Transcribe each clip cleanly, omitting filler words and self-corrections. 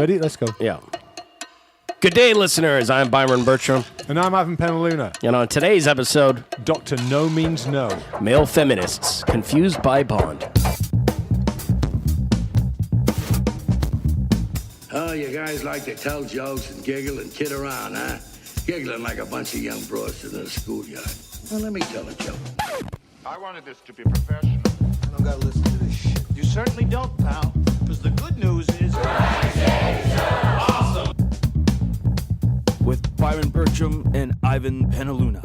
Ready? Let's go. Yeah. Good day, listeners. I'm Byron Bertram. And I'm Ivan Penaluna. And on today's episode, Dr. No Means No. Male feminists confused by Bond. Oh, you guys like to tell jokes and giggle and kid around, huh? Giggling like a bunch of young broads in a schoolyard. Well, let me tell a joke. I wanted this to be professional. I don't gotta listen to this shit. You certainly don't, pal. Because the good news is... Awesome! With Byron Bertram and Ivan Penaluna.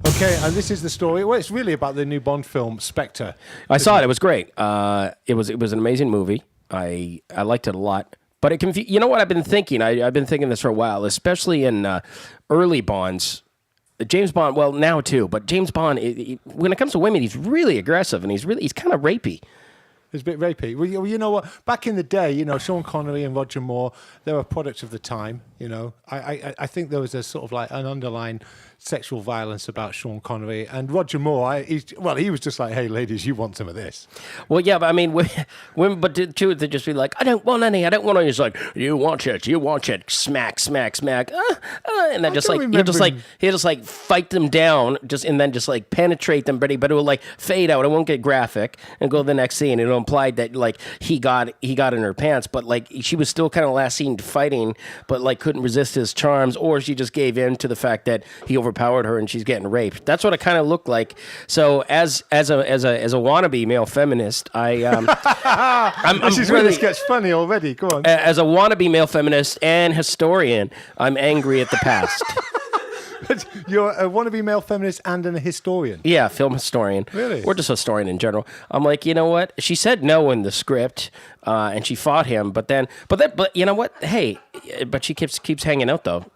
Okay, and this is the story. Well, it's really about the new Bond film, Spectre. I saw it. It was great. It was an amazing movie. I liked it a lot. But it you know what I've been thinking? I've been thinking this for a while, especially in early Bonds. James Bond, well, now too, but James Bond, when it comes to women, he's really aggressive and he's kind of rapey. It's a bit rapey. Well, you know what? Back in the day, Sean Connery and Roger Moore, they were products of the time. I think there was a sort of like an underlying sexual violence about Sean Connery and Roger Moore. He was just like, "Hey, ladies, you want some of this?" Well, yeah, but I mean, women, but too, they just be like, "I don't want any. I don't want any." He's like, "You want it, smack, smack, smack," and then he'll just like fight them down, and then just like penetrate them, but it will like fade out. It won't get graphic, and go to the next scene. It'll imply that like he got in her pants, but like she was still kind of last seen fighting, but like couldn't resist his charms, or she just gave in to the fact that he overpowered her and she's getting raped. That's what it kind of looked like. So as a wannabe male feminist, this is where this gets funny already. Go on. As a wannabe male feminist and historian, I'm angry at the past. You're a wannabe male feminist and a historian. Yeah, film historian. Really? Or just historian in general. I'm like, you know what? She said no in the script, and she fought him. But you know what? Hey, but she keeps hanging out though.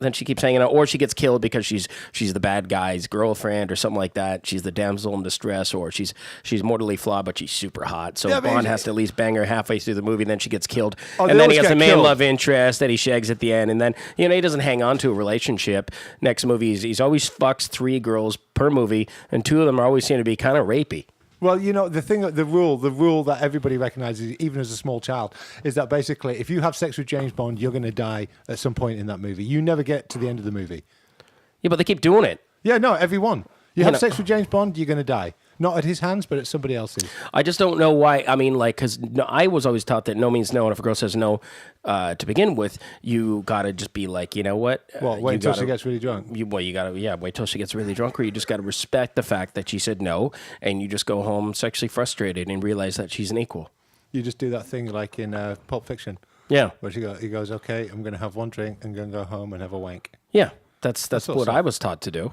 Then she keeps hanging out, or she gets killed because she's the bad guy's girlfriend or something like that. She's the damsel in distress, or she's mortally flawed, but she's super hot. So Bond has to at least bang her halfway through the movie, and then she gets killed. And then he has a main love interest that he shags at the end, and then he doesn't hang on to a relationship. Next movie, he's always fucks 3 girls per movie, and 2 of them always seem to be kind of rapey. Well, the rule that everybody recognizes, even as a small child, is that basically if you have sex with James Bond, you're going to die at some point in that movie. You never get to the end of the movie. Yeah, but they keep doing it. Yeah, no, everyone. You have sex with James Bond, you're going to die. Not at his hands, but at somebody else's. I just don't know why. I mean, like, because I was always taught that no means no, and if a girl says no to begin with, you got to just be like, you know what? Wait until she gets really drunk. Wait till she gets really drunk, or you just got to respect the fact that she said no, and you just go home sexually frustrated and realize that she's an equal. You just do that thing like in Pulp Fiction. Yeah. Where he goes, okay, I'm going to have one drink, I'm going to go home and have a wank. Yeah, that's what I was taught to do.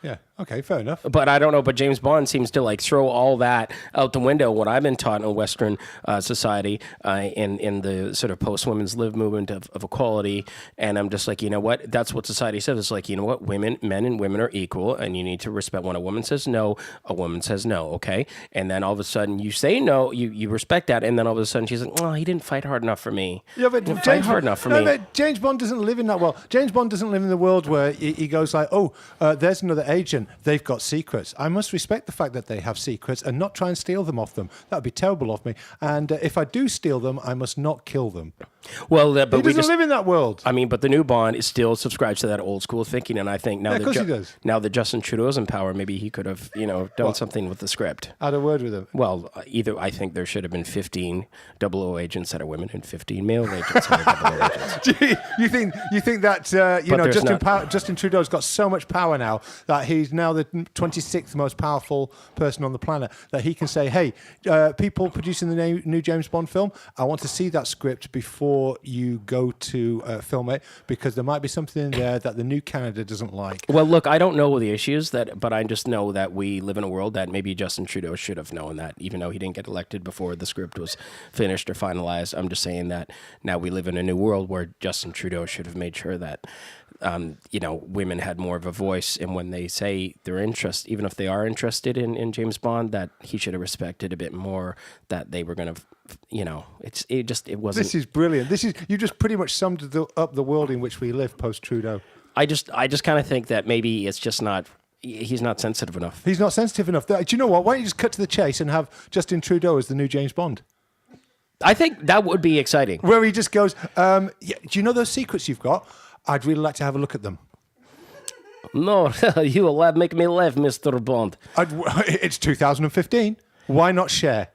Yeah. Okay. Fair enough. But I don't know. But James Bond seems to like throw all that out the window. What I've been taught in Western society, in the sort of post-women's lib movement of equality, and I'm just like, you know what? That's what society says. It's like, you know what? Men and women are equal, and you need to respect. When a woman says no, a woman says no. Okay. And then all of a sudden you say no, you respect that, and then all of a sudden she's like, oh, he didn't fight hard enough for me. Yeah, but But James Bond doesn't live in that world. James Bond doesn't live in the world where he goes like, oh, there's another agent. They've got secrets. I must respect the fact that they have secrets and not try and steal them off them. That would be terrible of me. And if I do steal them, I must not kill them. Well, but he doesn't live in that world. I mean, but the new Bond is still subscribed to that old school thinking, and I think now now that Justin Trudeau's in power, maybe he could have done something with the script. Had a word with him. Well, I think there should have been 15 00 agents that are women and 15 male agents that are 00 agents. you think that Justin Trudeau's got so much power now that he's now the 26th most powerful person on the planet, that he can say, hey, people producing the new James Bond film, I want to see that script before you go to film it, because there might be something in there that the new Canada doesn't like. Well, look, I don't know the issues, but I just know that we live in a world that maybe Justin Trudeau should have known that, even though he didn't get elected before the script was finished or finalized. I'm just saying that now we live in a new world where Justin Trudeau should have made sure that women had more of a voice, and when they say they're interested, even if they are interested in James Bond, that he should have respected a bit more that they were going to, it wasn't. This is brilliant. You just pretty much summed up the world in which we live post Trudeau. I just kind of think that maybe it's just not He's not sensitive enough. He's not sensitive enough. Do you know what? Why don't you just cut to the chase and have Justin Trudeau as the new James Bond? I think that would be exciting. Where he just goes, yeah, do you know those secrets you've got? I'd really like to have a look at them. No, you will make me laugh, Mr. Bond. It's 2015. Why not share?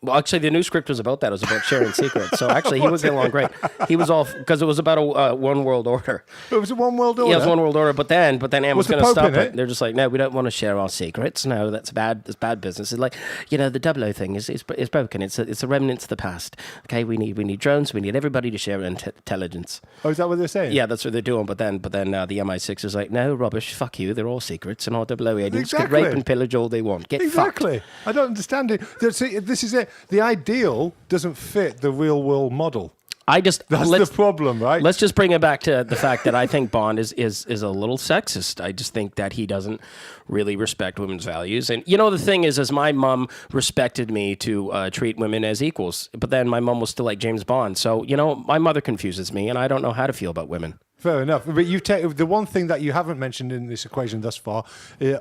Well, actually, the new script was about that. It was about sharing secrets. So actually, he was getting along great. He was all because it was about a one world order. It was a one world order. Yeah, it was one world order. But then Emma's going to stop in it. They're just like, no, we don't want to share our secrets. No, that's bad. It's bad business. It's like, the 00 thing is broken. It's a remnant of the past. Okay, we need drones. We need everybody to share intelligence. Oh, is that what they're saying? Yeah, that's what they're doing. But then the MI6 is like, no, rubbish. Fuck you. They're all secrets, and our 00 agents can rape and pillage all they want. Get exactly. fucked. I don't understand it. This is it. The ideal doesn't fit the real world model. That's the problem, right? Let's just bring it back to the fact that I think Bond is a little sexist. I just think that he doesn't really respect women's values. And the thing is my mom respected me to treat women as equals, but then my mom was still like James Bond. So my mother confuses me, and I don't know how to feel about women. Fair enough. But the one thing that you haven't mentioned in this equation thus far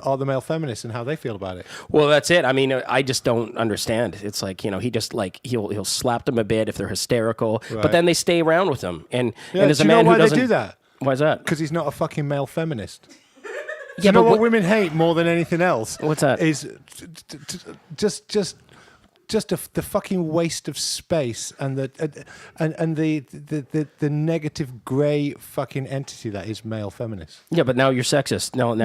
are the male feminists and how they feel about it. Well, that's it. I mean, I just don't understand. It's like, he just like, he'll slap them a bit if they're hysterical, right. But then they stay around with them. And as a man who doesn't... Why they do that? Why is that? Because he's not a fucking male feminist. Do you know what women hate more than anything else? What's that? Is just the fucking waste of space and the negative grey fucking entity that is male feminist. Yeah, but now you're sexist. No,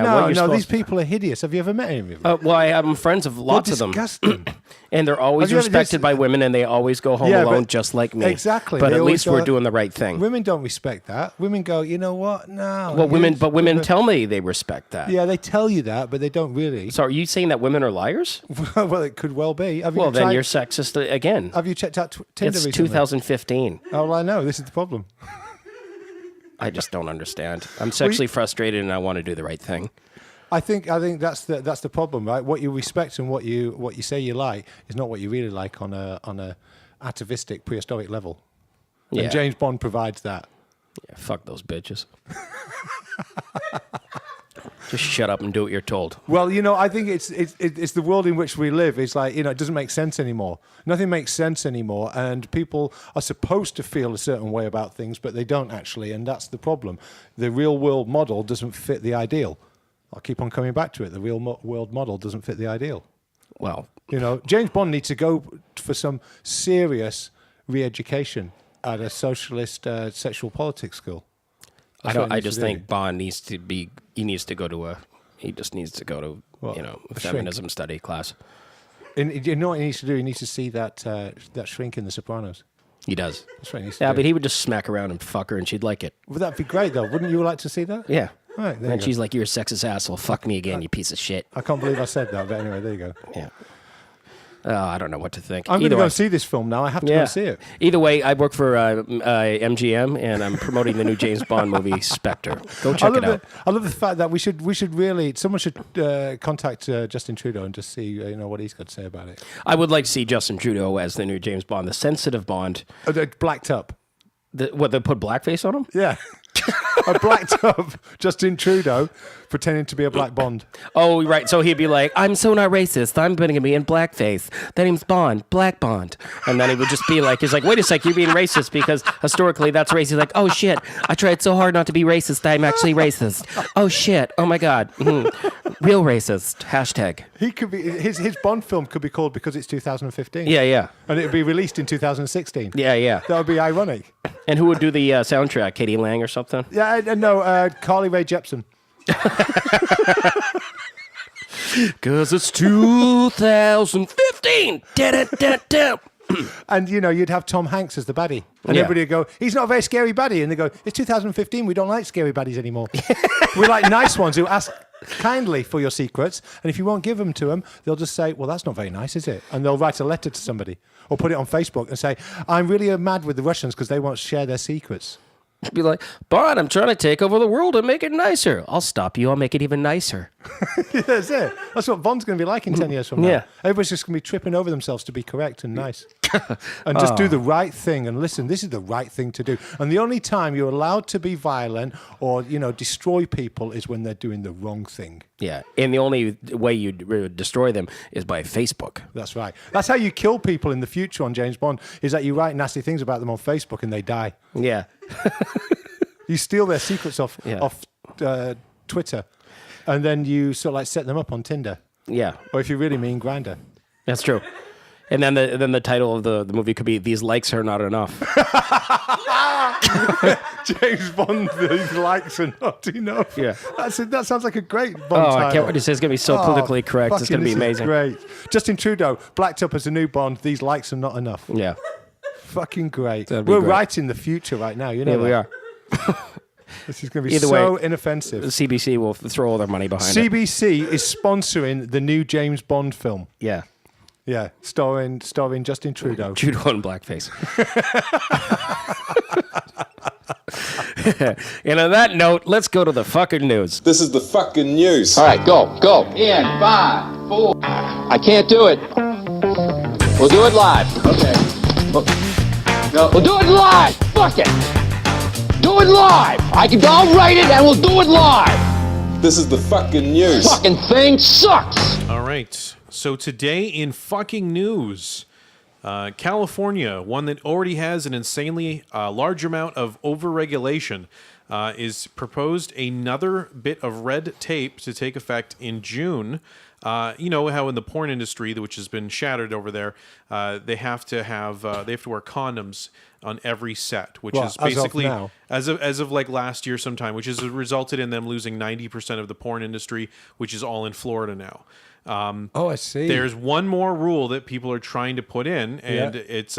these people are hideous. Have you ever met any of them? Well, I have friends of lots of them. Disgusting. And they're always respected by women, and they always go home alone just like me. Exactly. But at least we're doing the right thing. Women don't respect that. Women go, you know what? No. Well, women tell me they respect that. Yeah, they tell you that, but they don't really. So are you saying that women are liars? Well, it could well be. Then you're sexist again. Have you checked out Tinder recently? It's 2015. Oh, well, I know. This is the problem. I just don't understand. I'm sexually frustrated, and I want to do the right thing. I think that's the problem, right? What you respect and what you say you like is not what you really like on a atavistic prehistoric level. Yeah. And James Bond provides that. Yeah, fuck those bitches. Just shut up and do what you're told. Well, I think it's the world in which we live. It's like, it doesn't make sense anymore. Nothing makes sense anymore, and people are supposed to feel a certain way about things, but they don't actually, and that's the problem. The real world model doesn't fit the ideal. I'll keep on coming back to it. The real world model doesn't fit the ideal. Well, James Bond needs to go for some serious re-education at a socialist sexual politics school. I just think Bond needs to go to a feminism study class. And you know what he needs to do? He needs to see that shrink in The Sopranos. He does. That's what he needs to do. But he would just smack around and fuck her, and she'd like it. Well, that'd be great, though. Wouldn't you like to see that? Yeah. Right, and she's like, "You're a sexist asshole. Fuck me again, you piece of shit." I can't believe I said that, but anyway, there you go. Yeah. I don't know what to think. I'm going to go see this film now. I have to go see it. Either way, I work for MGM, and I'm promoting the new James Bond movie, Spectre. Go check it out. I love the fact that someone should contact Justin Trudeau and just see what he's got to say about it. I would like to see Justin Trudeau as the new James Bond, the sensitive Bond. Blacked up. They put blackface on him? Yeah. I blacked up Justin Trudeau pretending to be a black Bond. Oh, right. So he'd be like, "I'm so not racist. I'm putting to be in blackface. That name's Bond, Black Bond." And then he would just be like, he's like, "Wait a sec, you're being racist because historically that's racist." He's like, "Oh shit, I tried so hard not to be racist. I'm actually racist. Oh shit. Oh my God. Real racist. Hashtag." He could be, his Bond film could be called Because It's 2015. Yeah. And it would be released in 2016. Yeah. That would be ironic. And who would do the soundtrack? Katie Lang or something? Yeah, no, Carly Rae Jepsen. Because it's 2015. And, you'd have Tom Hanks as the baddie. And everybody would go, "He's not a very scary baddie." And they go, "It's 2015. We don't like scary baddies anymore. We like nice ones who ask kindly for your secrets. And if you won't give them to them, they'll just say, 'Well, that's not very nice, is it?' And they'll write a letter to somebody or put it on Facebook and say, 'I'm really mad with the Russians because they won't share their secrets.'" Be like, "Bond, I'm trying to take over the world and make it nicer. I'll stop you. I'll make it even nicer." That's it. That's what Bond's going to be like in 10 years from now. Yeah. Everybody's just going to be tripping over themselves to be correct and nice. And just do the right thing. And listen, this is the right thing to do. And the only time you're allowed to be violent or, destroy people is when they're doing the wrong thing. Yeah. And the only way you destroy them is by Facebook. That's right. That's how you kill people in the future on James Bond, is that you write nasty things about them on Facebook and they die. Yeah. You steal their secrets off Twitter, and then you sort of like set them up on Tinder. Yeah. Or if you really mean, Grindr. That's true. And then the title of the movie could be "These Likes Are Not Enough." James Bond, these likes are not enough. Yeah. That sounds like a great Bond Oh, title. I can't wait to say it's going to be so politically correct. It's going to be this is amazing. Great. Justin Trudeau, blacked up as a new Bond. These likes are not enough. Yeah. Fucking great. That'd be We're great. writing the future right now. You know Yeah, that. we are. This is going to be Either so way, inoffensive. CBC will throw all their money behind it. CBC is sponsoring the new James Bond film. Yeah. Yeah, starring Justin Trudeau. Trudeau in blackface. And on that note, let's go to the fucking news. This is the fucking news. All right, go. In 5, 4. I can't do it. We'll do it live. Okay. No. We'll do it live. Fuck it. Do it live. I'll write it and we'll do it live. This is the fucking news. Fucking thing sucks. All right. So today in fucking news, California, one that already has an insanely large amount of overregulation, is proposed another bit of red tape to take effect in June. You know how in the porn industry, which has been shattered over there, they have to wear condoms on every set, which is basically as of like last year sometime, which has resulted in them losing 90% of the porn industry, which is all in Florida now. I see. There's one more rule that people are trying to put in, and it's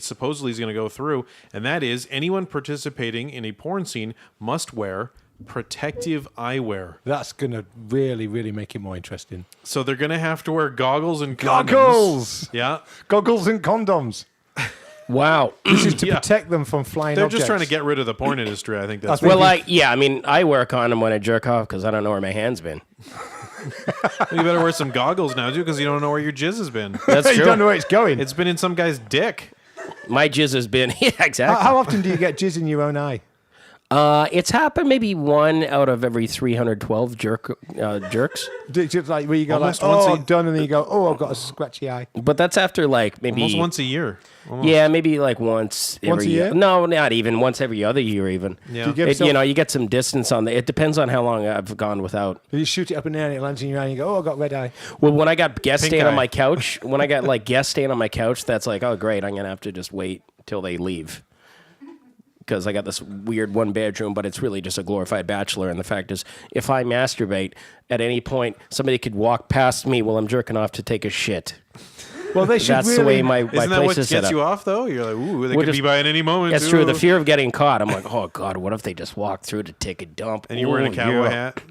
supposedly is going to go through, and that is anyone participating in a porn scene must wear protective eyewear. That's going to really, really make it more interesting. So they're going to have to wear goggles and condoms. Goggles! Yeah. Goggles and condoms. Wow. This is to protect them from flying They're objects. just trying to get rid of the porn industry. I think that's Well, I wear a condom when I jerk off because I don't know where my hand's been. You better wear some goggles now, too, because you don't know where your jizz has been. That's true. You don't know where it's going. It's been in some guy's dick. My jizz has been... Yeah, exactly. How often do you get jizz in your own eye? It's happened maybe 1 out of every 312 jerks. Just like where you go Almost like, once oh, a- done, and then you go, oh, I've got a scratchy eye. But that's after like maybe... Almost once a year. Almost. Yeah, maybe like once every Once a year? No, not even. Once every other year even. Yeah. Do you give You yourself- you get some distance on the... It depends on how long I've gone without. You shoot it up in the air and it lands in your eye and you go, oh, I've got red eye. Well, when I got guest Pink staying on eye. my couch, when I got like guest staying on my couch, that's like, oh, great, I'm going to have to just wait till they leave. Because I got this weird one bedroom, but it's really just a glorified bachelor. And the fact is, if I masturbate at any point, somebody could walk past me while I'm jerking off to take a shit. Well, they should That's really... the way my Isn't that place what is set gets up. you off, though? You're like, ooh, they We're could be just- by at any moment. That's true. The Ooh. fear of getting caught. I'm like, oh God, what if they just walk through to take a dump? And you're wearing a Ooh, cowboy yeah. hat.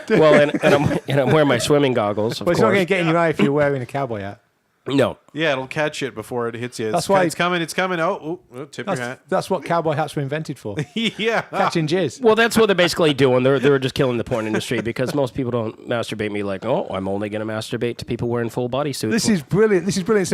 Well, and I'm wearing my swimming goggles. Of Well, it's not course. going to get in your eye if you're wearing a cowboy hat. No. Yeah, it'll catch it before it hits you. That's why- It's coming. It's coming. Oh, tip your hat. That's what cowboy hats were invented for. Yeah. Catching jizz. Well, that's what they're basically doing. They're just killing the porn industry because most people don't masturbate me like, oh, I'm only going to masturbate to people wearing full body suits. This is brilliant. This is brilliant.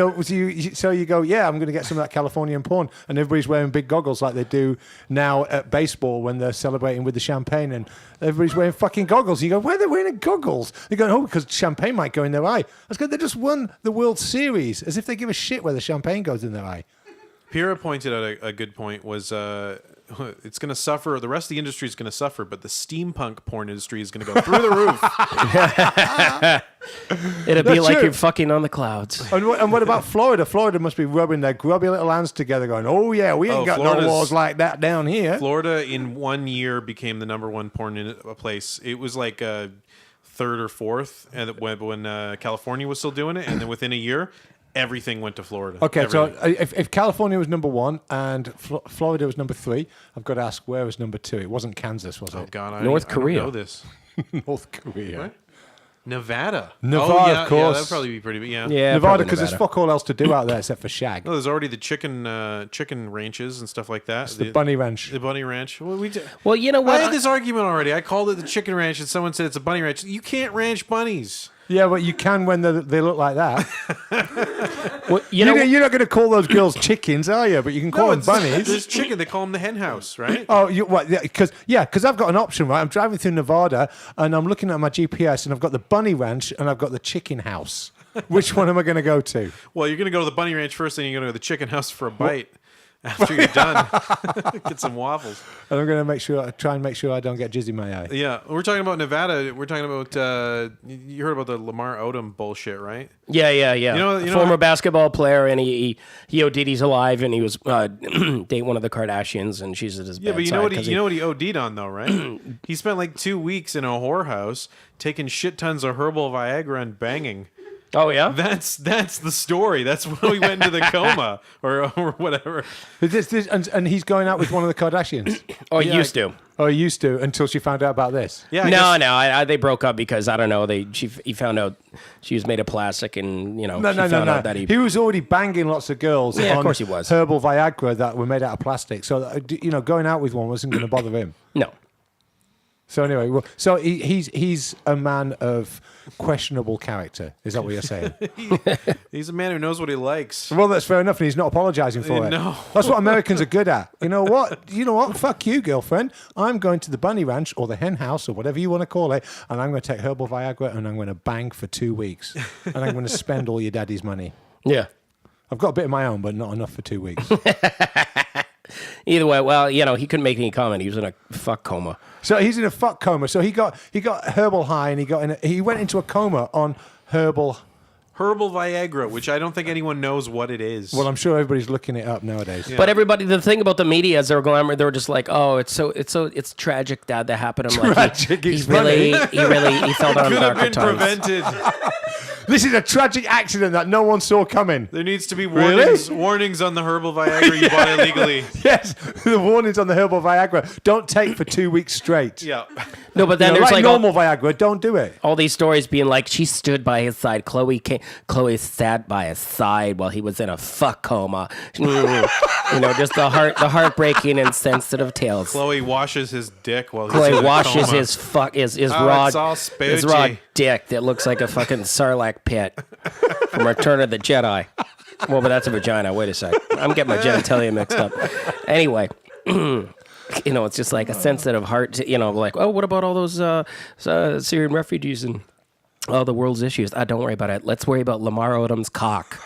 So you go, yeah, I'm going to get some of that Californian porn, and everybody's wearing big goggles like they do now at baseball when they're celebrating with the champagne, and everybody's wearing fucking goggles. You go, why are they wearing goggles? They go, oh, because champagne might go in their eye. That's good. They just won the World Series, as if they give a shit where the champagne goes in their eye. Pira pointed out a good point was it's going to suffer. The rest of the industry is going to suffer, but the steampunk porn industry is going to go through the roof. It'll be That's like true. you're fucking on the clouds. And what about Florida? Florida must be rubbing their grubby little hands together going, oh, yeah, we ain't got no Florida's- laws like that down here. Florida in 1 year became the #1 porn place. It was like third or fourth, and when California was still doing it, and then within a year, everything went to Florida. Okay, Everything. so if California was number 1 and Florida was number 3, I've got to ask, where was number 2? It wasn't Kansas, was Oh it? God, North I don't Korea. know this. North Korea. What? Nevada. Nevada, oh, yeah, of course. Yeah, that'd probably be pretty. Yeah. Nevada, because there's fuck all else to do out there except for shag. No, there's already the chicken ranches and stuff like that. The bunny ranch. The bunny ranch. Well, you know what? I had this argument already. I called it the chicken ranch, and someone said it's a bunny ranch. You can't ranch bunnies. Yeah, but you can when they look like that. Well, you're not going to call those girls chickens, are you? But you can call them bunnies. There's chicken. They call them the hen house, right? Oh, because I've got an option, right? I'm driving through Nevada and I'm looking at my GPS and I've got the bunny ranch and I've got the chicken house. Which one am I going to go to? Well, you're going to go to the bunny ranch first, then you're going to go to the chicken house for a bite. After you're done, get some waffles. And I'm going to try and make sure I don't get jizzy in my eye. Yeah, we're talking about Nevada. We're talking about you heard about the Lamar Odom bullshit, right? Yeah. You know, former basketball player, and he OD'd. He's alive, and he was dating one of the Kardashians, and she's at his bedside. Yeah, but you know what he OD'd on though, right? He spent like 2 weeks in a whorehouse taking shit tons of herbal Viagra and banging. Oh yeah, that's the story. That's when we went into the coma or whatever. And he's going out with one of the Kardashians. He used to. Oh, he used to until she found out about this. Yeah. No. They broke up because I don't know. He found out she was made of plastic, and No. That he was already banging lots of girls. Yeah, on of course he was. Herbal Viagra that were made out of plastic. So going out with one wasn't going to bother him. No. So anyway, he's a man of questionable character. Is that what you're saying? He's a man who knows what he likes. Well, that's fair enough, and he's not apologizing for it. No. That's what Americans are good at. You know what? Fuck you, girlfriend. I'm going to the bunny ranch or the hen house or whatever you want to call it, and I'm going to take herbal Viagra and I'm going to bang for 2 weeks, and I'm going to spend all your daddy's money. Yeah. I've got a bit of my own, but not enough for 2 weeks. Either way, well, he couldn't make any comment. He was in a fuck coma. So he's in a fuck coma. So he got herbal high, and he went into a coma on herbal Viagra, which I don't think anyone knows what it is. Well, I'm sure everybody's looking it up nowadays. Yeah. But everybody, the thing about the media is they were just like, oh, it's tragic that happened. I'm tragic. He fell down darker times. Prevented. This is a tragic accident that no one saw coming. There needs to be warnings on the herbal Viagra you bought illegally. Yes, the warnings on the herbal Viagra. Don't take for 2 weeks straight. Yeah. No, but then there's like normal Viagra. Don't do it. All these stories being like, she stood by his side. Chloe sat by his side while he was in a fuck coma. Just the heartbreaking and sensitive tales. Chloe washes his dick while he's Chloe in washes a coma. his raw dick that looks like a fucking Sarlacc pit from Return of the Jedi. Well, but that's a vagina. Wait a sec. I'm getting my genitalia mixed up. Anyway. It's just like a sensitive heart, like, oh, what about all those Syrian refugees and all the world's issues? Don't worry about it. Let's worry about Lamar Odom's cock.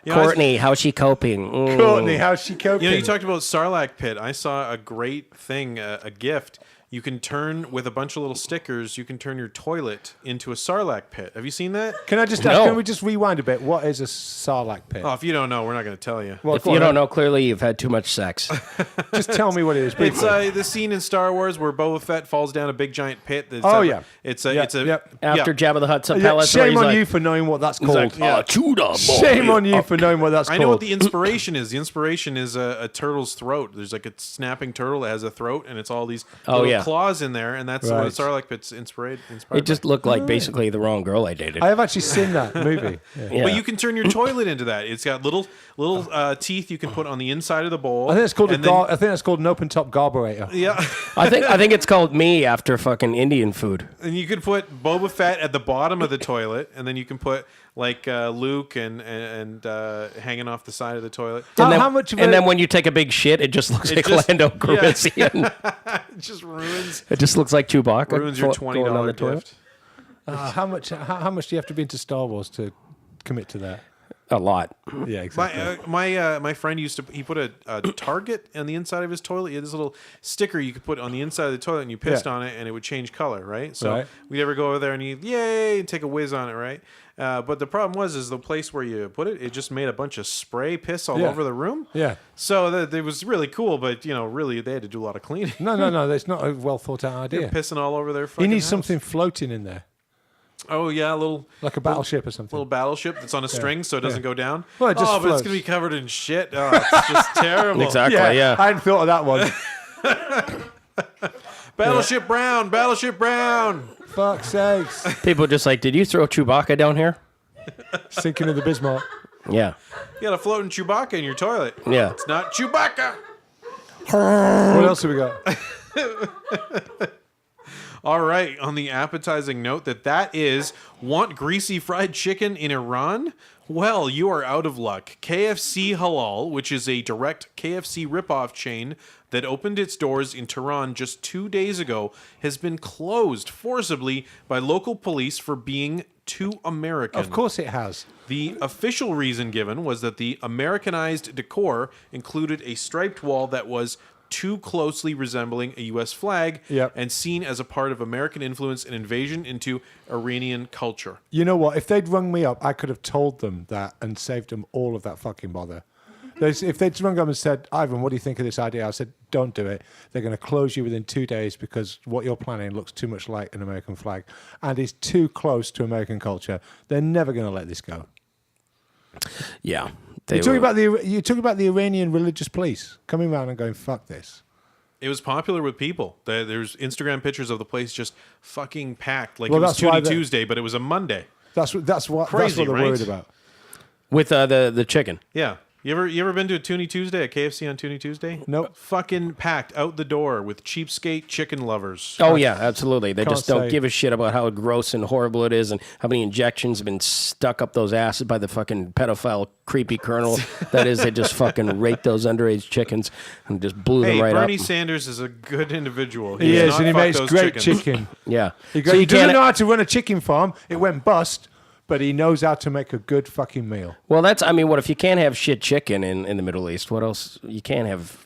Courtney, how's she coping? Courtney, how's she coping? You talked about Sarlacc pit. I saw a great thing, a gift. You can turn, with a bunch of little stickers, you can turn your toilet into a Sarlacc pit. Have you seen that? Can I just ask, can we just rewind a bit? What is a Sarlacc pit? Oh, if you don't know, we're not going to tell you. Well, if you don't know, clearly you've had too much sex. Just tell me what it is. It's the scene in Star Wars where Boba Fett falls down a big giant pit. Yeah. After Jabba the Hutt's palace. Shame on you for knowing what that's called. Shame on you for knowing what that's called. I know what the inspiration is. The inspiration is a turtle's throat. There's like a snapping turtle that has a throat, and it's all these little claws in there, and that's what Sarlacc pit's inspired. It just looked like basically the wrong girl I dated. I have actually seen that movie. Yeah. But you can turn your toilet into that. It's got little teeth you can put on the inside of the bowl. I think it's called I think it's called an open top carburetor. Yeah. I think it's called me after fucking Indian food. And you could put Boba Fett at the bottom of the toilet, and then you can put like Luke and hanging off the side of the toilet. And then when you take a big shit, it just looks like Lando Calrissian. It just ruins. It just looks like Chewbacca. Ruins your $20 gift. How much do you have to be into Star Wars to commit to that? A lot. Yeah, exactly. My friend he put a target on the inside of his toilet. He had this little sticker you could put on the inside of the toilet, and you pissed on it, and it would change color, right? So we'd ever go over there and and take a whiz on it, right? But the problem was the place where you put it just made a bunch of spray piss all over the room. Yeah. So it was really cool, but really they had to do a lot of cleaning. No, that's not a well thought out idea. You're pissing all over their fucking You need house. something floating in there. Oh yeah, like a battleship or something. Little battleship that's on a string so it doesn't go down. Well, it just but it's gonna be covered in shit. Oh, it's just terrible. Exactly. Yeah. I hadn't thought of that one. Battleship Brown, Battleship Brown. Fuck's sakes. People just like, did you throw Chewbacca down here? Sinking in the Bismarck. Yeah. You got a floating Chewbacca in your toilet. Yeah. It's not Chewbacca. What else have we got? All right. On the appetizing note that is, want greasy fried chicken in Iran? Well, you are out of luck. KFC Halal, which is a direct KFC ripoff chain that opened its doors in Tehran just 2 days ago, has been closed forcibly by local police for being too American. Of course it has. The official reason given was that the Americanized decor included a striped wall that was too closely resembling a U.S. flag and seen as a part of American influence and invasion into Iranian culture. You know what? If they'd rung me up, I could have told them that and saved them all of that fucking bother. If they'd rung up and said, Ivan, what do you think of this idea? I said, don't do it. They're going to close you within 2 days because what you're planning looks too much like an American flag and is too close to American culture. They're never going to let this go. Yeah. You're talking about the Iranian religious police coming around and going, fuck this. It was popular with people. There's Instagram pictures of the place just fucking packed. Like it was Toonie Tuesday, but it was a Monday. That's what Crazy, they're right? worried about. With the chicken. Yeah. You ever been to a Toonie Tuesday, a KFC on Toonie Tuesday? Nope. Fucking packed out the door with cheapskate chicken lovers. Oh, yeah, absolutely. They Can't just don't say. give a shit about how gross and horrible it is and how many injections have been stuck up those asses by the fucking pedophile, creepy colonel. That is, they just fucking raped those underage chickens and just blew them right Bernie up. Sanders is a good individual. He does is, not and he fuck makes those great chickens. chicken. Yeah. He So you doesn't can't- know how to run a chicken farm. It went bust, but he knows how to make a good fucking meal. Well, what if you can't have shit chicken in the Middle East? What else? You can't have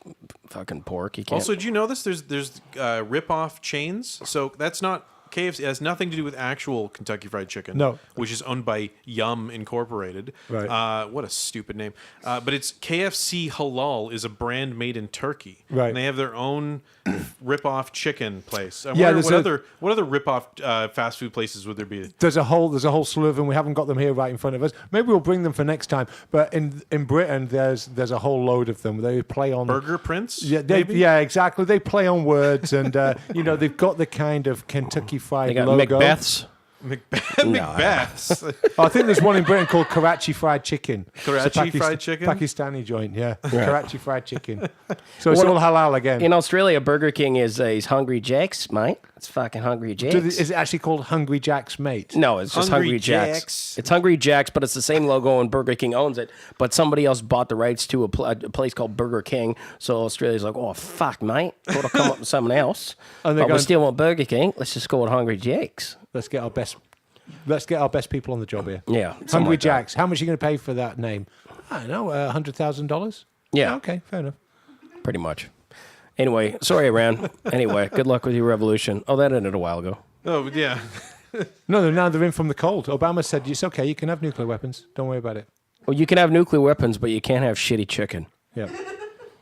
fucking pork. You can't. Also, did you know this? There's rip-off chains. So that's not KFC. It has nothing to do with actual Kentucky Fried Chicken. No. Which is owned by Yum Incorporated. Right. What a stupid name. But it's KFC Halal is a brand made in Turkey. Right. And they have their own rip-off chicken place. I Yeah, wonder what other rip-off fast food places would there be? There's a whole slew of them. We haven't got them here right in front of us. Maybe we'll bring them for next time. But in Britain, there's a whole load of them. They play on Burger Prince? Yeah, exactly. They play on words, and they've got the kind of Kentucky Fried they got logo. Macbeth's. Macbeth's. I think there's one in Britain called Karachi Fried Chicken. Karachi Fried Chicken? Pakistani joint, yeah. Karachi Fried Chicken. So it's all halal again. In Australia, Burger King is Hungry Jack's, mate. It's fucking Hungry Jack's. Is it actually called Hungry Jack's, mate? No, it's just Hungry Jack's. It's Hungry Jack's, but it's the same logo and Burger King owns it. But somebody else bought the rights to a place called Burger King. So Australia's like, oh, fuck, mate. Got to come up with something else. And But we still want Burger King. Let's just go with Hungry Jack's. Let's get our best people on the job here. Yeah. something Hungry like that. Jack's. How much are you going to pay for that name? I don't know, $100,000? Yeah. Okay, fair enough. Pretty much. Anyway, sorry, Iran. Anyway, good luck with your revolution. Oh, that ended a while ago. Oh, yeah. No, now they're in from the cold. Obama said, it's okay, you can have nuclear weapons. Don't worry about it. Well, you can have nuclear weapons, but you can't have shitty chicken. Yeah.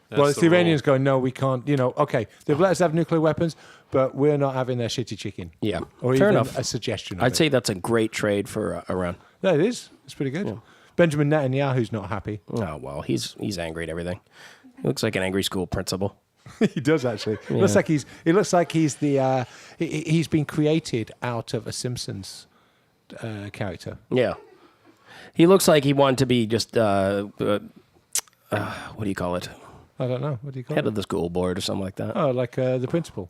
Well, it's the Iranians going, no, we can't. Okay, they've let us have nuclear weapons, but we're not having their shitty chicken. Yeah. Or Fair even enough. a suggestion of I'd it. say that's a great trade for Iran. Yeah, it is. It's pretty good. Yeah. Benjamin Netanyahu's not happy. Oh, well, he's angry at everything. He looks like an angry school principal. He does actually. It looks like he's the he's been created out of a Simpsons character. Yeah. He looks like he wanted to be just what do you call it? I don't know. What do you call Head it? of the school board or something like that. Oh, like the principal.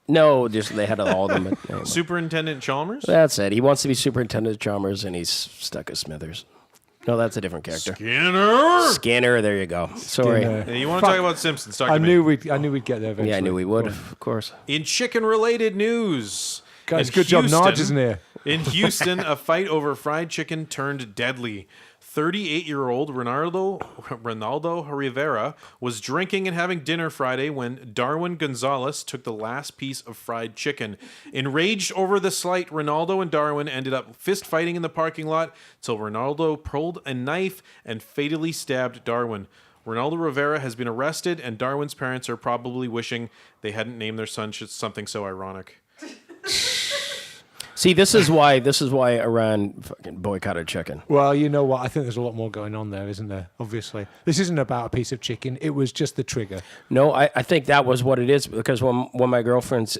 No, just they had all of them. Anyway. Superintendent Chalmers? That's it. He wants to be Superintendent Chalmers, and he's stuck as Smithers. No, that's a different character. Skinner. There you go. Sorry. Yeah, you want to talk about Simpsons? Talk I to me. knew we'd get there eventually. Yeah, I knew we would, of course. In chicken-related news, Guys, in good job. Houston- Nodge isn't here. In Houston, a fight over fried chicken turned deadly. 38-year-old Ronaldo Rivera was drinking and having dinner Friday when Darwin Gonzalez took the last piece of fried chicken. Enraged over the slight, Ronaldo and Darwin ended up fist fighting in the parking lot till Ronaldo pulled a knife and fatally stabbed Darwin. Ronaldo Rivera has been arrested, and Darwin's parents are probably wishing they hadn't named their son something so ironic. See, this is why Iran fucking boycotted chicken. Well, you know what? I think there's a lot more going on there, isn't there? Obviously, this isn't about a piece of chicken. It was just the trigger. No, I think that was what it is, because when my girlfriend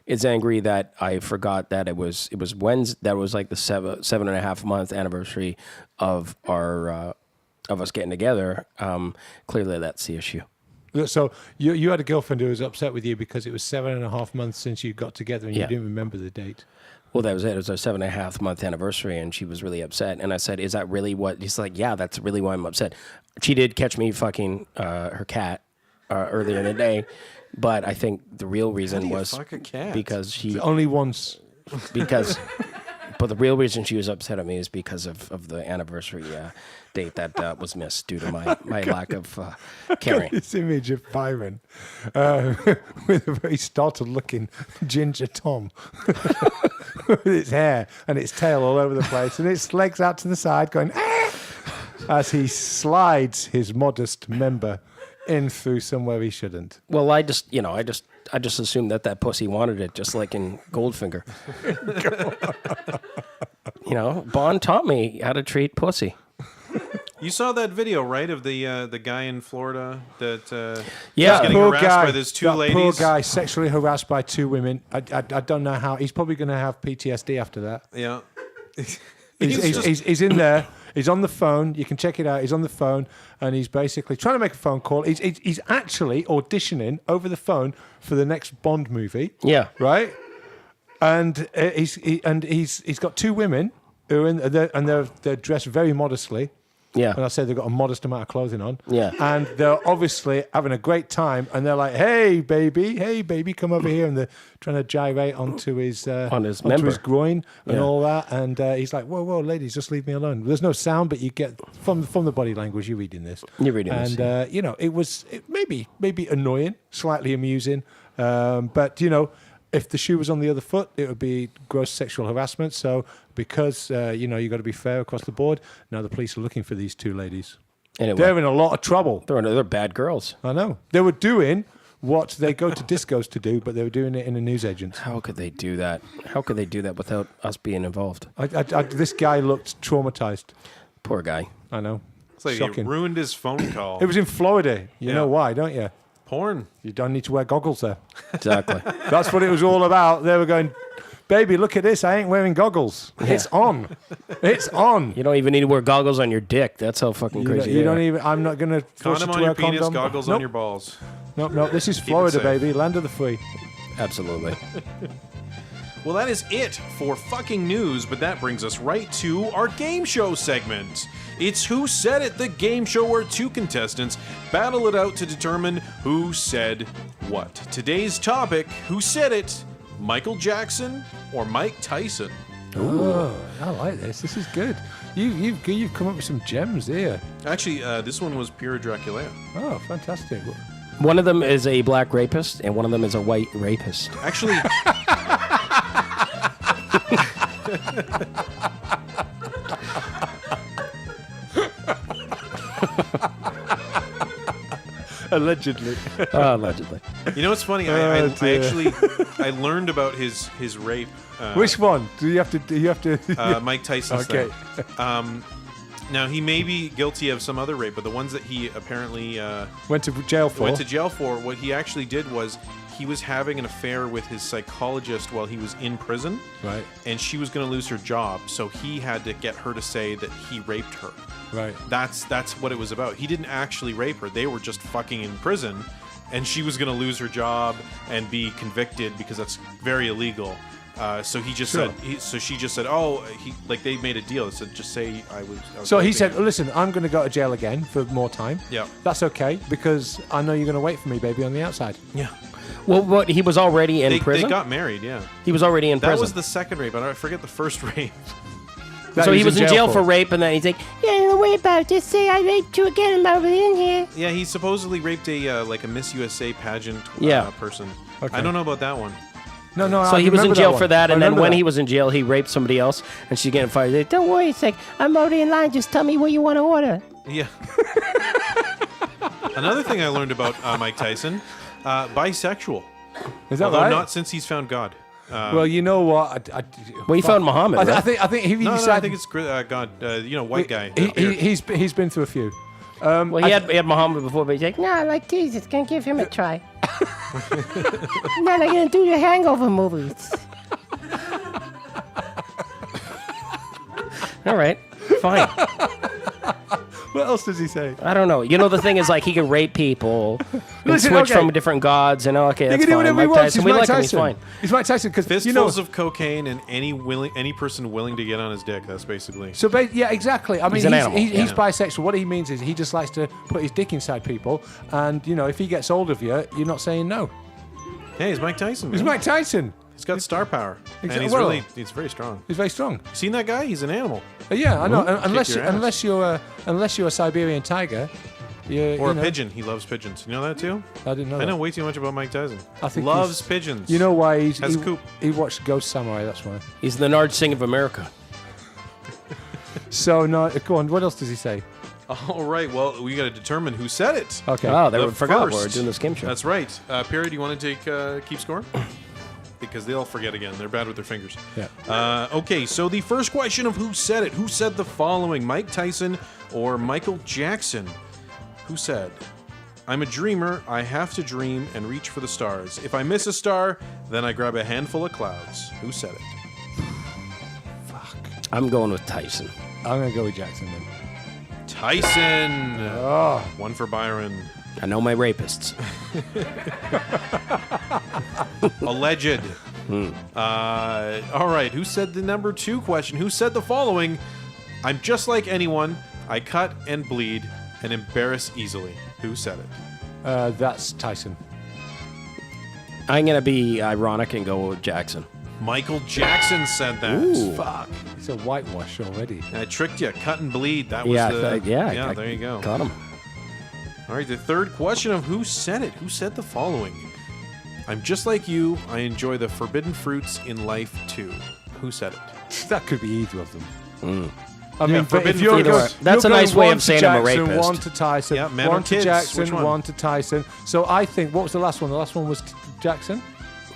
is angry that I forgot that it was Wednesday, that was like the 7.5 month anniversary of our of us getting together. Clearly, that's the issue. So you had a girlfriend who was upset with you because it was 7.5 months since you got together and you didn't remember the date. Well, that was it. It was our 7.5 month anniversary, and she was really upset. And I said, "Is that really what?" He's like, "Yeah, that's really why I'm upset." She did catch me fucking her cat earlier in the day, but I think the real reason was fuck a cat? because she Only once. because. But the real reason she was upset at me is because of the anniversary date that was missed due to my lack of caring. This image of Byron with a very startled-looking ginger Tom with its hair and its tail all over the place and its legs out to the side going ah! as he slides his modest member in through somewhere he shouldn't. Well, I just assumed that pussy wanted it, just like in Goldfinger. Bond taught me how to treat pussy. You saw that video, right, of the guy in Florida that was that getting poor harassed guy, by those two that ladies? poor guy sexually harassed by two women. I don't know how. He's probably going to have PTSD after that. Yeah. He's in there. He's on the phone. You can check it out. He's on the phone, and he's basically trying to make a phone call. He's actually auditioning over the phone for the next Bond movie. Yeah. Right. And he's got two women who are they're dressed very modestly. Yeah. And I say they've got a modest amount of clothing on. Yeah. And they're obviously having a great time. And they're like, hey, baby, come over here. And they're trying to gyrate onto his groin and all that. And he's like, whoa, ladies, just leave me alone. There's no sound, but you get from the body language, you're reading this. You're reading this. And, it was maybe annoying, slightly amusing. But, if the shoe was on the other foot, it would be gross sexual harassment. So because, you've got to be fair across the board, now the police are looking for these two ladies. Anyway, they're in a lot of trouble. They're bad girls. I know. They were doing what they go to discos to do, but they were doing it in a newsagent. How could they do that? How could they do that without us being involved? This guy looked traumatized. Poor guy. I know. It's like Shocking. he ruined his phone call. It was in Florida. You know why, don't you? Porn. You don't need to wear goggles there. Exactly. That's what it was all about. They were going, baby, look at this. I ain't wearing goggles. Yeah. It's on. It's on. You don't even need to wear goggles on your dick. That's how fucking crazy you don't even. I'm not going to force you to on wear your a condom. penis, goggles on your balls. Nope. This is Florida, baby. Land of the free. Absolutely. Well, that is it for fucking news, but that brings us right to our game show segment. It's Who Said It, the game show where two contestants battle it out to determine who said what. Today's topic, who said it, Michael Jackson or Mike Tyson? Ooh, I like this. This is good. You've come up with some gems here. Actually, this one was pure Dracula. Oh, fantastic. One of them is a black rapist, and one of them is a white rapist. Actually... Allegedly. Allegedly. You know what's funny? I learned about his rape. Which one? Do you have to? Mike Tyson's okay. thing. Now he may be guilty of some other rape, but the ones that he apparently went to jail for. What he actually did was he was having an affair with his psychologist while he was in prison. Right. And she was going to lose her job, so he had to get her to say that he raped her. Right. That's what it was about. He didn't actually rape her. They were just fucking in prison, and she was going to lose her job and be convicted because that's very illegal. So he just said. She just said, "Oh, they made a deal." It said, "Just say I was." So he said, "Listen, I'm going to go to jail again for more time. Yeah, that's okay because I know you're going to wait for me, baby, on the outside." Yeah. Well, he was already in prison. They got married. Yeah. He was already in prison. That was the second rape. I forget the first rape. So he was in jail for rape, and then he's like, "Yeah, don't worry about it. Just say I raped you again. I'm over in here." Yeah, he supposedly raped a Miss USA pageant person. Okay. I don't know about that one. No. So he was in jail for that, and then when he was in jail, he raped somebody else, and she's getting fired. Like, don't worry, it's like, I'm already in line. Just tell me what you want to order. Yeah. Another thing I learned about Mike Tyson, bisexual. Is that Although right? not since he's found God. Well, you know what? Well, he found Muhammad, right? I think he No, decided. I think it's God. White guy. He's been through a few. Well, he had Muhammad before, but he's like, no, I like Jesus. Gonna give him a try. Then I'm gonna do the Hangover movies. All right, fine. What else does he say? I don't know. You know, the thing is, like, he can rape people, and Listen, switch okay. from different gods, and okay, He that's can do fine. whatever he Mike wants. Tyson, He's we Mike like him. He's Tyson. fine. He's Mike Tyson because Fistfuls of cocaine and any person willing to get on his dick. That's basically. So yeah, exactly. I mean, He's an animal. he's bisexual. What he means is he just likes to put his dick inside people, and if he gets hold of you, you're not saying no. Hey, he's Mike Tyson. He's man. Mike Tyson. He's got star power, and he's well, he's very strong. He's very strong. Seen that guy? He's an animal. Yeah, I know. Kick your ass. Unless you're a Siberian tiger, Or a pigeon. He loves pigeons. You know that too? I didn't know. I know that. way too much about Mike Tyson. I think loves pigeons. You know why Has a coop. he watched Ghost Samurai. That's why. He's the Nard Singh of America. So no, go on. What else does he say? All right. Well, we got to determine who said it. Okay. Oh, they The forgot first. we're doing this game show. That's right. Perry, do you want to keep score? Because they'll forget again. They're bad with their fingers. Yeah. Okay, so the first question of who said it. Who said the following? Mike Tyson or Michael Jackson? Who said, I'm a dreamer, I have to dream and reach for the stars. If I miss a star, then I grab a handful of clouds. Who said it? I'm going with Tyson. I'm gonna go with Jackson then. Tyson. Oh. One for Byron. I know my rapists. Alleged. All right, who said the number 2 question? Who said the following? I'm just like anyone. I cut and bleed and embarrass easily. Who said it? That's Tyson. I'm going to be ironic and go with Jackson. Michael Jackson said that. Ooh. Fuck. It's a whitewash already. I tricked you. Cut and bleed. That was Yeah, the... yeah, there you go. Got him. All right, the third question of who said it. Who said the following? I'm just like you. I enjoy the forbidden fruits in life too. Who said it? That could be either of them. I Yeah, mean, but if forbidden you're fruit. going, That's you're a nice going way one of to saying I'm a Jackson, rapist. One to Tyson, Yeah, men one or to kids? Jackson, Which one? one to Tyson. So I think, what was the last one? The last one was Jackson.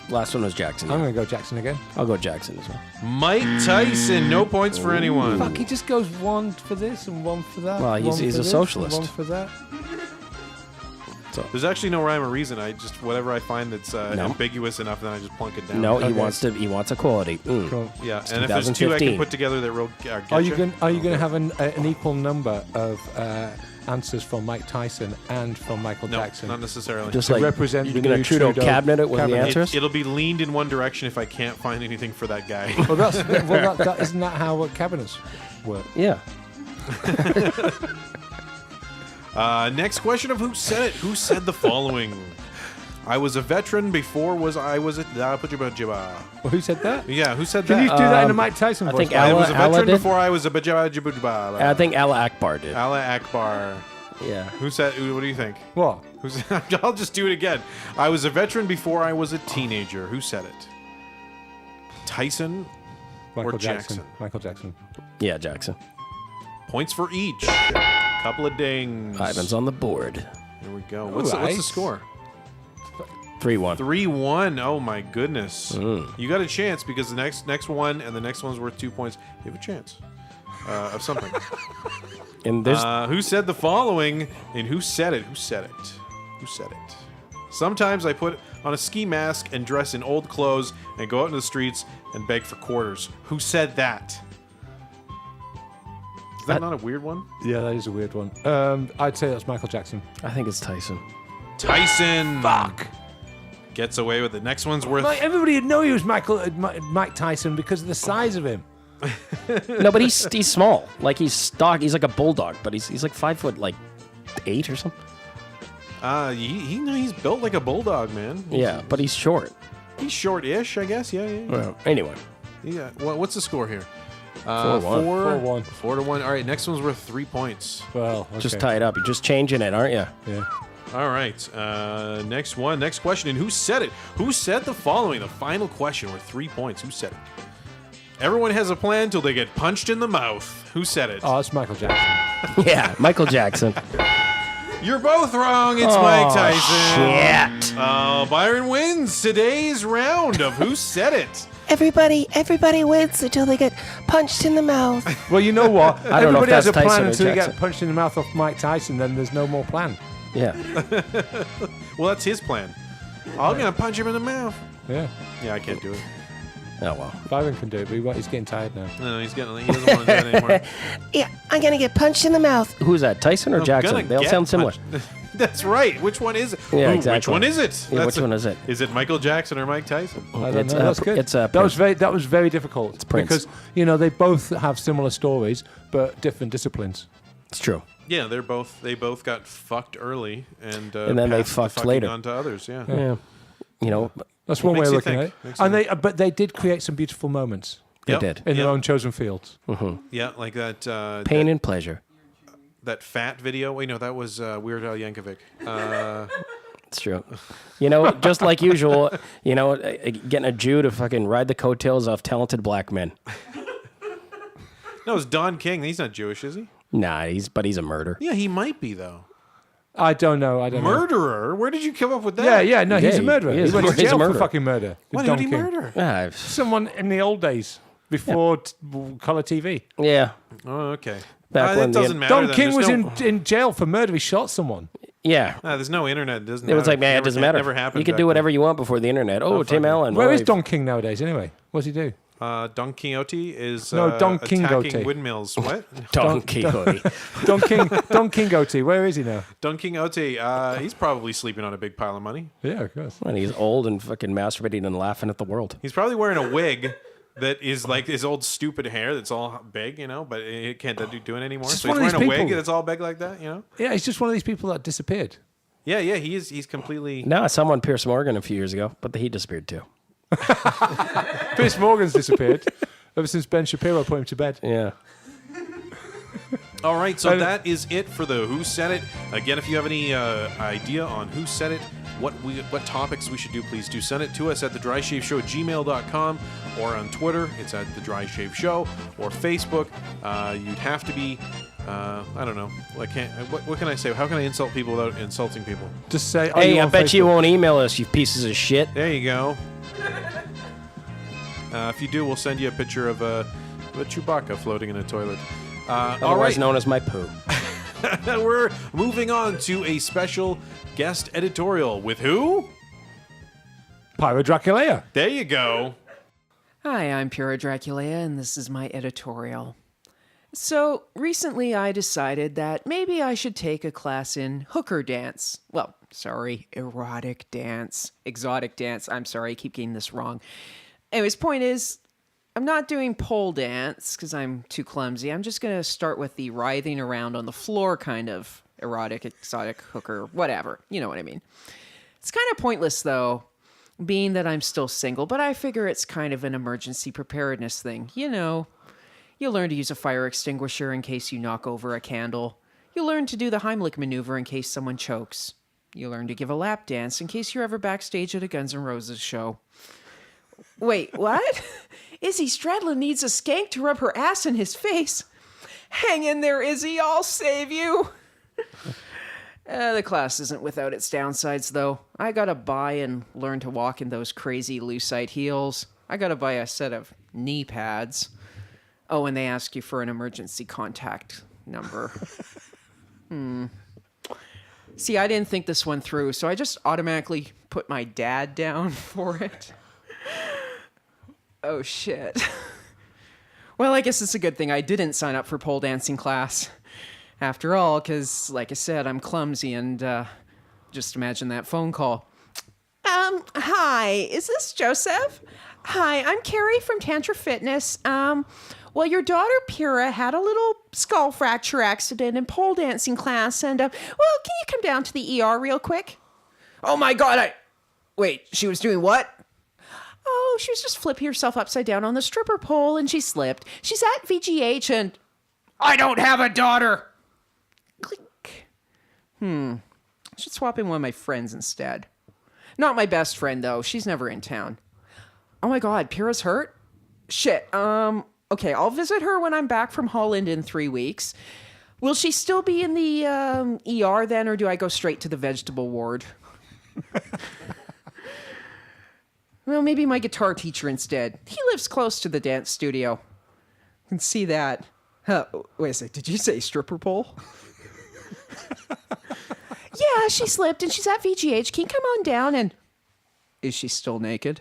Last one was Jackson. I'm going to go Jackson again. I'll go Jackson as well. Mike Tyson. No points for anyone. Fuck, he just goes one for this and one for that. Well, he's one a for this socialist. and one for that. There's actually no rhyme or reason. I just whatever I find that's ambiguous enough, then I just plunk it down. No, Okay. he wants equality. Cool. Yeah, It's and if there's 2 I can 2015. put together that will get Are you going to have an equal number of answers from Mike Tyson and from Michael No, Jackson? not necessarily. Just to like represent you're the going new to Trudeau Trudeau cabinet it with cabinet. the answers. It'll be leaned in one direction if I can't find anything for that guy. Well, isn't that how cabinets work? Yeah. Next question of who said it. Who said the following? I was a veteran before I was a... Well, who said that? Yeah, who said Can that? you do that in a Mike Tyson I voice? think I was a Allah veteran did? before I was a I think Allah Akbar did. Allah Akbar. Yeah. Who said... What do you think? What? I'll just do it again. I was a veteran before I was a teenager. Who said it? Tyson Michael or Jackson? Michael Jackson. Yeah, Jackson. Points for each. Couple of dings. Ivan's on the board. Here we go. What's the Alright. score? 3-1. 3-1. Oh my goodness. Mm. You got a chance because the next one and the next one's worth 2 points. You have a chance of something. And there's Who said the following? And who said it? Who said it? Who said it? Sometimes I put on a ski mask and dress in old clothes and go out into the streets and beg for quarters. Who said that? Is that not a weird one? Yeah, that is a weird one. I'd say that's Michael Jackson. I think it's Tyson. Tyson. Fuck. Gets away with it. Next one's worth... Like, everybody would know he was Mike Tyson because of the size of him. No, but he's small. Like he's stock. He's like a bulldog, but he's like 5'8" or something. He's built like a bulldog, man. Yeah, but he's short. He's short-ish, I guess. Yeah. Well, anyway. Yeah. Well, what's the score here? 4-1. 4-1. All right, next one's worth 3 points. Well, okay. Just tie it up. You're just changing it, aren't you? Yeah. All right. Next one. Next question. And who said it? Who said the following? The final question worth 3 points. Who said it? Everyone has a plan till they get punched in the mouth. Who said it? Oh, it's Michael Jackson. Yeah, Michael Jackson. You're both wrong. It's Mike Tyson. Shit. Byron wins today's round of Who Said It. Everybody wins until they get punched in the mouth. Well, you know what? I don't know if Everybody has that's a plan Tyson or until you Jackson. get punched in the mouth off Mike Tyson, then there's no more plan. Yeah. Well, that's his plan. I'm going to punch him in the mouth. Yeah. Yeah, I can't do it. Oh, well. Byron can do it, but he's getting tired now. No, he doesn't want to do it anymore. Yeah, I'm gonna get punched in the mouth. Who's that, Tyson or I'm Jackson? gonna They all get sound similar. punched. That's right. Which one is it? Yeah, Ooh, exactly. Which one is it? Yeah, which one is it? Is it Michael Jackson or Mike Tyson? I don't It's, know. That's good. it's, that was very difficult. It's Prince. because they both have similar stories but different disciplines. It's true. Yeah, they both got fucked early and then they passed the fucked fucking later. on to others. Yeah. Yeah. That's one way Makes of you looking think. at Makes it. you And they did create some beautiful moments They Yep. did. in their Yep. own chosen fields. Yeah, like that. Pain and pleasure. That fat video. Wait, no, that was Weird Al Yankovic. It's true. Just like usual, getting a Jew to fucking ride the coattails of talented black men. No, it's Don King. He's not Jewish, is he? Nah, he's a murderer. Yeah, he might be though. I don't know. Murderer? Where did you come up with that? Yeah. No, he's Yeah, a murderer. he He is. went to He's a jail for murderer. fucking murder. Why Don did he King. murder? Ah, Someone in the old days before color TV. yeah. Oh, okay. Back when it the- doesn't matter. Don then. King There's was in jail for murder. He shot someone. Yeah. There's no internet. It doesn't. It was matter. like, man, it doesn't matter. Never happened. You could back do whatever then. you want before the internet. Oh, Tim fuck it. Allen. Where is well, Don King nowadays? Anyway, what's he do? Don Quixote is No, Don Quixote. attacking windmills. What? Don Quixote. Don Quixote. Where is he now? Don Quixote. He's probably sleeping on a big pile of money. Yeah, of course. And he's old and fucking masturbating and laughing at the world. He's probably wearing a wig that is like his old stupid hair that's all big, but it can't do it anymore. Just So he's one of wearing these a wig people. that's all big like that, Yeah, he's just one of these people that disappeared. Yeah, he's completely. No, I saw him on Pierce Morgan a few years ago, but he disappeared too. Piers Morgan's disappeared ever since Ben Shapiro put him to bed. Yeah. All right, so that is it for the Who Said It. Again, if you have any idea on Who Said It, what topics we should do, please do send it to us at thedryshaveshow@gmail.com or on Twitter, it's at The Dry Shave Show, or Facebook. You'd have to be, I don't know, what can I say? How can I insult people without insulting people? Just say, Hey, I bet you won't email us, you pieces of shit. There you go. If you do, we'll send you a picture of a Chewbacca floating in a toilet. All Otherwise right. known as my poo. We're moving on to a special guest editorial with who? Pyro Draculea. There you go. Hi, I'm Pura Draculea, and this is my editorial. So, recently I decided that maybe I should take a class in hooker dance. Well, sorry, erotic dance. Exotic dance. I'm sorry, I keep getting this wrong. Anyways, point is, I'm not doing pole dance because I'm too clumsy. I'm just going to start with the writhing around on the floor kind of erotic, exotic, hooker, whatever. You know what I mean. It's kind of pointless, though, being that I'm still single, but I figure it's kind of an emergency preparedness thing. You learn to use a fire extinguisher in case you knock over a candle. You learn to do the Heimlich maneuver in case someone chokes. You learn to give a lap dance in case you're ever backstage at a Guns N' Roses show. Wait, what? Izzy Stradlin needs a skank to rub her ass in his face. Hang in there, Izzy. I'll save you. The class isn't without its downsides, though. I gotta buy and learn to walk in those crazy lucite heels. I gotta buy a set of knee pads. Oh, and they ask you for an emergency contact number. See, I didn't think this one through, so I just automatically put my dad down for it. Oh, shit. Well, I guess it's a good thing I didn't sign up for pole dancing class. After all, because, like I said, I'm clumsy and, just imagine that phone call. Hi, is this Joseph? Hi, I'm Carrie from Tantra Fitness. Well, your daughter Pura had a little skull fracture accident in pole dancing class, and, well, can you come down to the ER real quick? Oh my God, Wait, she was doing what? Oh, she was just flipping herself upside down on the stripper pole, and she slipped. She's at VGH, and I don't have a daughter. Click. I should swap in one of my friends instead. Not my best friend, though. She's never in town. Oh my God, Pura's hurt? Shit, okay, I'll visit her when I'm back from Holland in 3 weeks. Will she still be in the ER then, or do I go straight to the vegetable ward? Well, maybe my guitar teacher instead. He lives close to the dance studio. I can see that. Wait a sec, did you say stripper pole? Yeah, she slipped and she's at VGH. Can you come on down and... Is she still naked?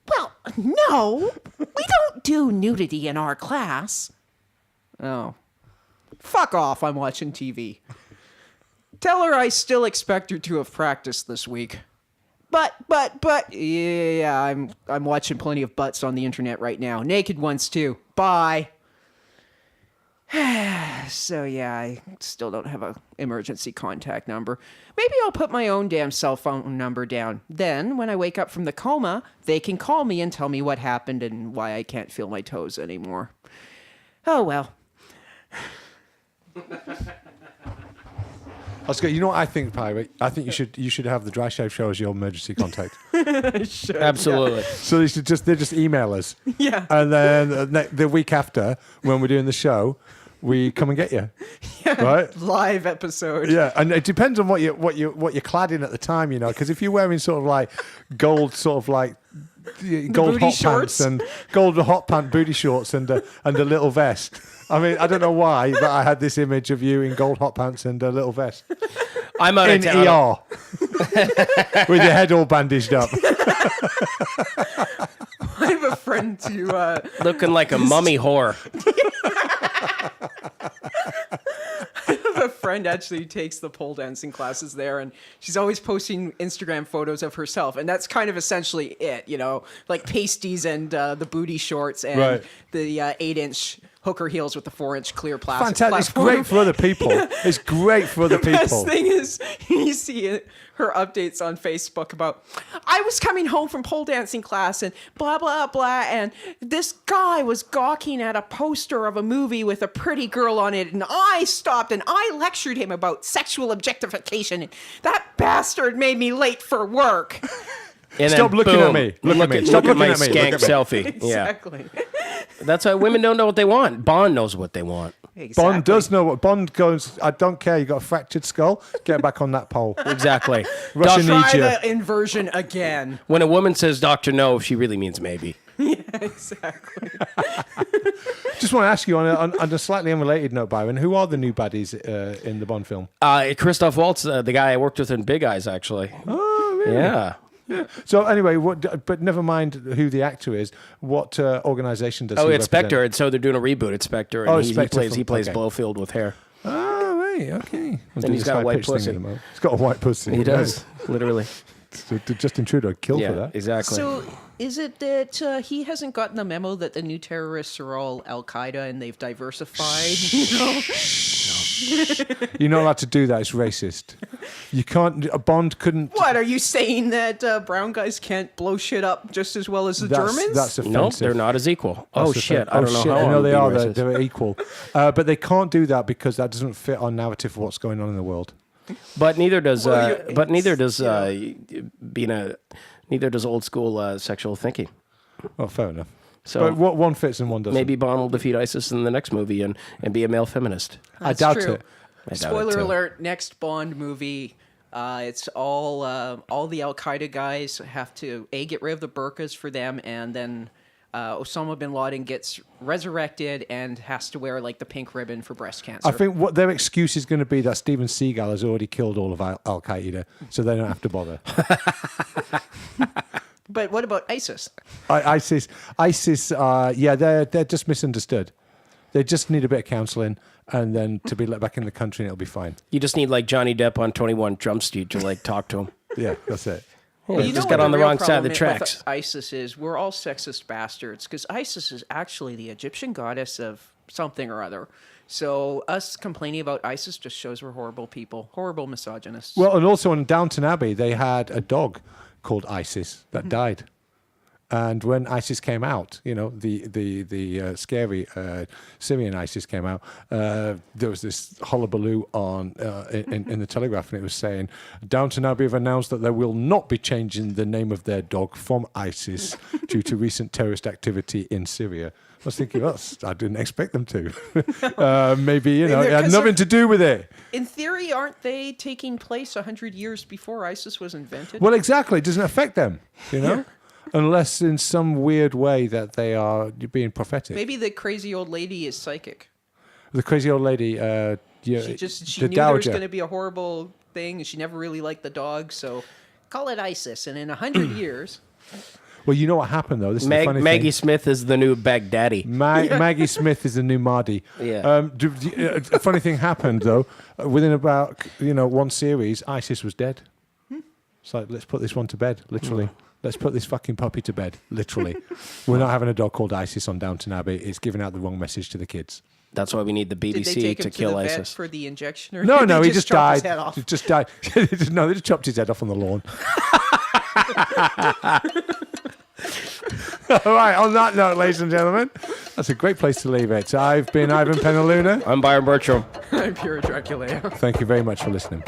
Well, no. We don't do nudity in our class. Oh. Fuck off, I'm watching TV. Tell her I still expect her to have practiced this week. But, yeah, I'm watching plenty of butts on the internet right now. Naked ones, too. Bye. So, yeah, I still don't have a emergency contact number. Maybe I'll put my own damn cell phone number down. Then, when I wake up from the coma, they can call me and tell me what happened and why I can't feel my toes anymore. Oh, well. You know what I think, Pirate? I think you should have the Dry Shave Show as your emergency contact. Sure, Absolutely. Yeah. So they just email us. Yeah. And then the week after, when we're doing the show, we come and get you. Yeah. Right? Live episode. Yeah, and it depends on what you're clad in at the time, you know, because if you're wearing sort of like gold, sort of like gold hot shorts? pants and gold hot pant booty shorts and a little vest. I mean, I don't know why, but I had this image of you in gold hot pants and a little vest. I'm out in of town. ER with your head all bandaged up. I have a friend to... Looking like a mummy whore. I have a friend actually who takes the pole dancing classes there, and she's always posting Instagram photos of herself, and that's kind of essentially it, you know, like pasties and the booty shorts and the 8-inch hooker heels with the 4-inch clear plastic. Fantastic! It's great for other people. It's great for other people. The best thing is you see her updates on Facebook about, I was coming home from pole dancing class and blah, blah, blah, and this guy was gawking at a poster of a movie with a pretty girl on it, and I stopped and I lectured him about sexual objectification, and that bastard made me late for work. And Stop looking at me. Look at my skank selfie. Exactly. Yeah. That's why women don't know what they want. Bond knows what they want. Exactly. Bond does know what Bond goes. I don't care. You got a fractured skull. Get back on that pole. Exactly. Russia Try needs you. the inversion again. When a woman says Dr. No, she really means maybe. Yeah, exactly. Just want to ask you on a slightly unrelated note, Byron. Who are the new baddies in the Bond film? Christoph Waltz, the guy I worked with in Big Eyes, actually. Oh, really? Yeah. Yeah. So anyway, but never mind who the actor is. What organization does he it's represent? Spectre, and so they're doing a reboot. It's Spectre, and he plays okay. Blowfield with hair. Oh, right, okay. And he's got a white pussy. He's got a white pussy. He does, literally. So Justin Trudeau killed for that. Exactly. So is it that he hasn't gotten the memo that the new terrorists are all Al-Qaeda and they've diversified? You know? You're not allowed to do that. It's racist. You can't. A Bond couldn't. What, are you saying that brown guys can't blow shit up just as well as the Germans? That's offensive. No, they're not as equal. Oh, shit. I don't know how No, I'm they being are. racist. They're equal. But they can't do that because that doesn't fit our narrative of what's going on in the world. But neither does. Neither does old school sexual thinking. Well, fair enough. So but what one fits and one doesn't. Maybe Bond will defeat ISIS in the next movie and be a male feminist. I doubt it. Spoiler alert, next Bond movie, it's all the Al-Qaeda guys have to, get rid of the burqas for them, and then Osama bin Laden gets resurrected and has to wear like the pink ribbon for breast cancer. I think what their excuse is going to be that Steven Seagal has already killed all of Al-Qaeda, so they don't have to bother. But what about ISIS? ISIS, they're just misunderstood. They just need a bit of counselling, and then to be let back in the country, and it'll be fine. You just need like Johnny Depp on 21 Jump Street to like talk to him. Yeah, that's it. Well, you just got on the wrong side of the tracks. With ISIS is we're all sexist bastards because ISIS is actually the Egyptian goddess of something or other. So us complaining about ISIS just shows we're horrible people, horrible misogynists. Well, and also in Downton Abbey, they had a dog called Isis that died. And when ISIS came out, you know, the scary Syrian ISIS came out, there was this hullabaloo on in the Telegraph, and it was saying, Downton Abbey have announced that they will not be changing the name of their dog from ISIS due to recent terrorist activity in Syria. was thinking, I didn't expect them to. Maybe, it had nothing to do with it. In theory, aren't they taking place 100 years before ISIS was invented? Well, exactly. It doesn't affect them, unless in some weird way that they are being prophetic. Maybe the crazy old lady is psychic. The crazy old lady, she knew there was going to be a horrible thing, and she never really liked the dog, so call it ISIS. And in 100 years... Well, you know what happened, though? This is the funny Maggie thing. Smith is the new Baghdadi. Maggie Smith is the new Mahdi. Yeah. A funny thing happened, though. Within about, one series, ISIS was dead. It's like, let's put this one to bed, literally. Let's put this fucking puppy to bed, literally. We're not having a dog called ISIS on Downton Abbey. It's giving out the wrong message to the kids. That's why we need the Did they BBC take him to to kill the vet ISIS. for the injection? Or No, did he they just chop his died. head off? He just died. No, they just chopped his head off on the lawn. All right, on that note, ladies and gentlemen, that's a great place to leave it. I've been Ivan Penaluna. I'm Byron Bertram. I'm Pure Dracula. Thank you very much for listening.